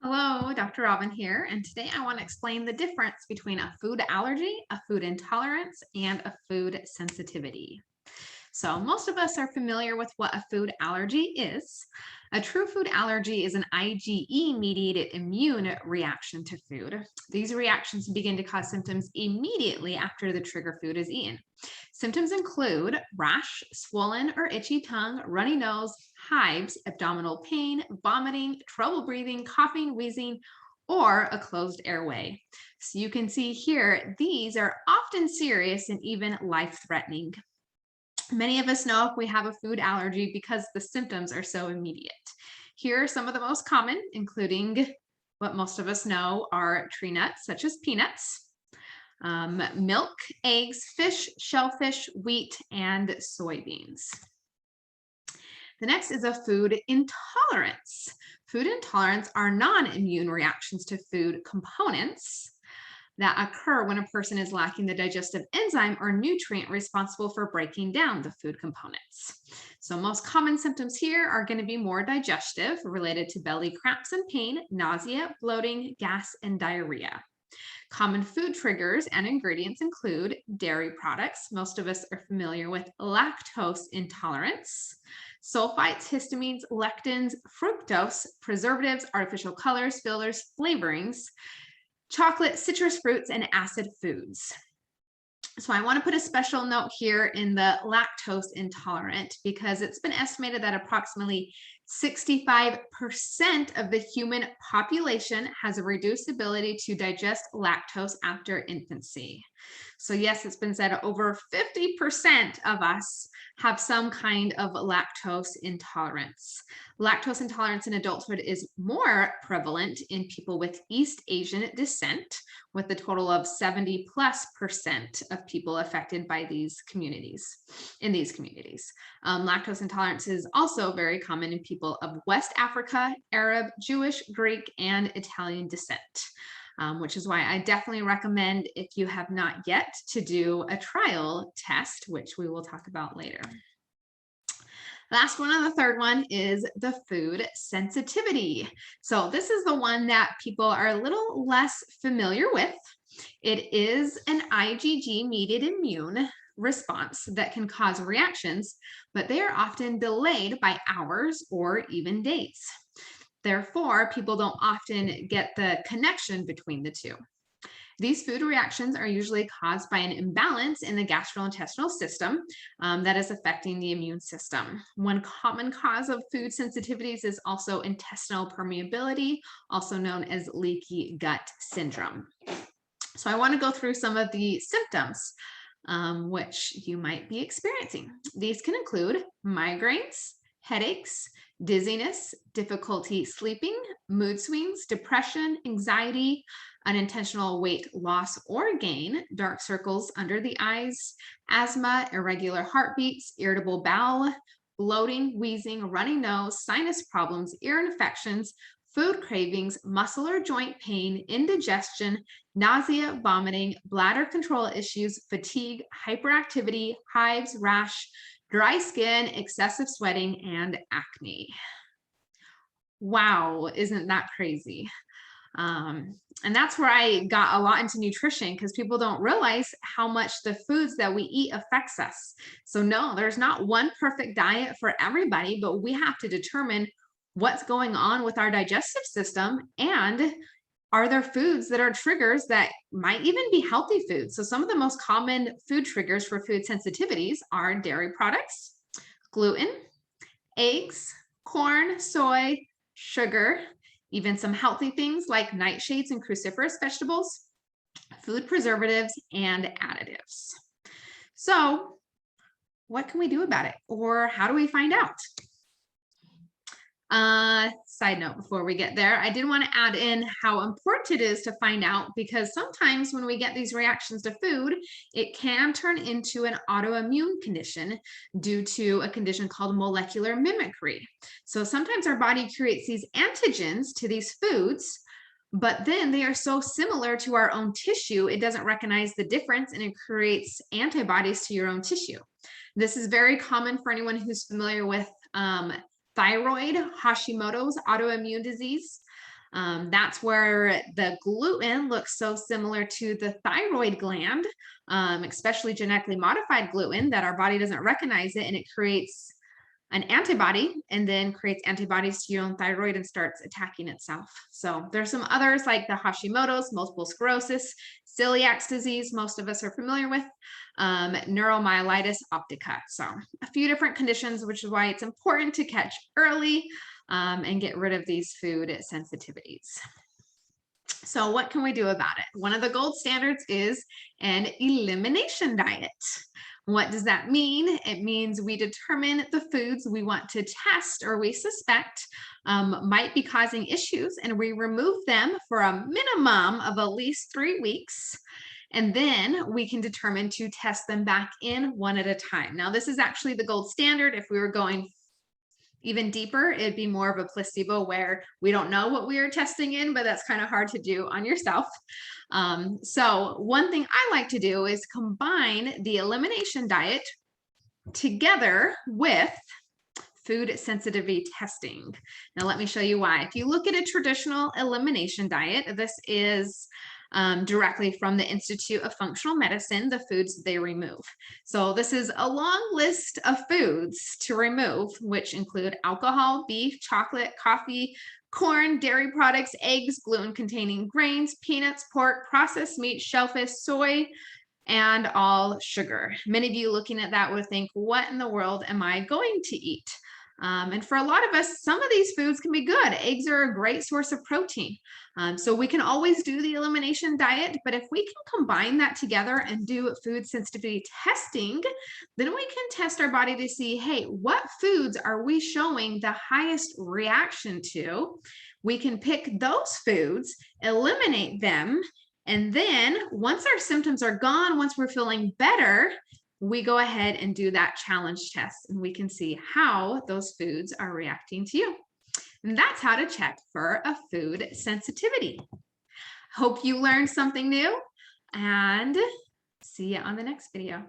Hello, Dr. Robyn here, and today I want to explain the difference between a food allergy, a food intolerance, and a food sensitivity. So, most of us are familiar with what a food allergy is. A true food allergy is an IgE mediated immune reaction to food. These reactions begin to cause symptoms immediately after the trigger food is eaten. Symptoms include rash, swollen or itchy tongue, runny nose, hives, abdominal pain, vomiting, trouble breathing, coughing, wheezing, or a closed airway. So you can see here, these are often serious and even life-threatening. Many of us know if we have a food allergy because the symptoms are so immediate. Here are some of the most common, including what most of us know are tree nuts, such as peanuts, milk, eggs, fish, shellfish, wheat, and soybeans. The next is a food intolerance. Food intolerance are non-immune reactions to food components that occur when a person is lacking the digestive enzyme or nutrient responsible for breaking down the food components. So most common symptoms here are going to be more digestive, related to belly cramps and pain, nausea, bloating, gas, and diarrhea. Common food triggers and ingredients include dairy products. Most of us are familiar with lactose intolerance, sulfites, histamines, lectins, fructose, preservatives, artificial colors, fillers, flavorings, chocolate, citrus fruits, and acid foods. So I want to put a special note here in the lactose intolerant because it's been estimated that approximately 65% of the human population has a reduced ability to digest lactose after infancy. So yes, it's been said over 50% of us have some kind of lactose intolerance. Lactose intolerance in adulthood is more prevalent in people with East Asian descent, with a total of 70+% of people affected by these communities, in these communities. Lactose intolerance is also very common in people of West Africa, Arab, Jewish, Greek, and Italian descent. Which is why I definitely recommend, if you have not yet, to do a trial test, which we will talk about later. Last one and the third one is the food sensitivity. So this is the one that people are a little less familiar with. It is an IgG-mediated immune response that can cause reactions, but they are often delayed by hours or even days. Therefore, people don't often get the connection between the two. These food reactions are usually caused by an imbalance in the gastrointestinal system that is affecting the immune system. One common cause of food sensitivities is also intestinal permeability, also known as leaky gut syndrome. So I want to go through some of the symptoms which you might be experiencing. These can include migraines, headaches, dizziness, difficulty sleeping, mood swings, depression, anxiety, unintentional weight loss or gain, dark circles under the eyes, asthma, irregular heartbeats, irritable bowel, bloating, wheezing, runny nose, sinus problems, ear infections, food cravings, muscle or joint pain, indigestion, nausea, vomiting, bladder control issues, fatigue, hyperactivity, hives, rash, dry skin, excessive sweating, and acne. Wow, isn't that crazy? And that's where I got a lot into nutrition, because people don't realize how much the foods that we eat affects us. So no, there's not one perfect diet for everybody, but we have to determine what's going on with our digestive system, and are there foods that are triggers that might even be healthy foods. So some of the most common food triggers for food sensitivities are dairy products, gluten, eggs, corn, soy, sugar, even some healthy things like nightshades and cruciferous vegetables, food preservatives, and additives. So what can we do about it, or how do we find out? Side note before we get there, I did want to add in how important it is to find out, because sometimes when we get these reactions to food, it can turn into an autoimmune condition due to a condition called molecular mimicry. So sometimes our body creates these antigens to these foods, but then they are so similar to our own tissue, it doesn't recognize the difference, and it creates antibodies to your own tissue. This is very common for anyone who's familiar with thyroid, Hashimoto's autoimmune disease. That's where the gluten looks so similar to the thyroid gland, especially genetically modified gluten, that our body doesn't recognize it, and it creates an antibody and then creates antibodies to your own thyroid and starts attacking itself. So there's some others like the Hashimoto's, multiple sclerosis, celiac disease, most of us are familiar with, neuromyelitis optica. So a few different conditions, which is why it's important to catch early and get rid of these food sensitivities. So what can we do about it? One of the gold standards is an elimination diet. What does that mean? It means we determine the foods we want to test or we suspect might be causing issues, and we remove them for a minimum of at least 3 weeks. And then we can determine to test them back in one at a time. Now, this is actually the gold standard. If we were going even deeper, it'd be more of a placebo where we don't know what we are testing in, but that's kind of hard to do on yourself. So one thing I like to do is combine the elimination diet together with food sensitivity testing. Now, let me show you why. If you look at a traditional elimination diet, this is directly from the Institute of Functional Medicine, the foods they remove. So this is a long list of foods to remove, which include alcohol, beef, chocolate, coffee, corn, dairy products, eggs, gluten-containing grains, peanuts, pork, processed meat, shellfish, soy, and all sugar. Many of you looking at that would think, what in the world am I going to eat? And for a lot of us, some of these foods can be good. Eggs are a great source of protein. So we can always do the elimination diet, but if we can combine that together and do food sensitivity testing, then we can test our body to see, hey, what foods are we showing the highest reaction to? We can pick those foods, eliminate them, and then once our symptoms are gone, once we're feeling better, we go ahead and do that challenge test, and we can see how those foods are reacting to you. And that's how to check for a food sensitivity. Hope you learned something new, and see you on the next video.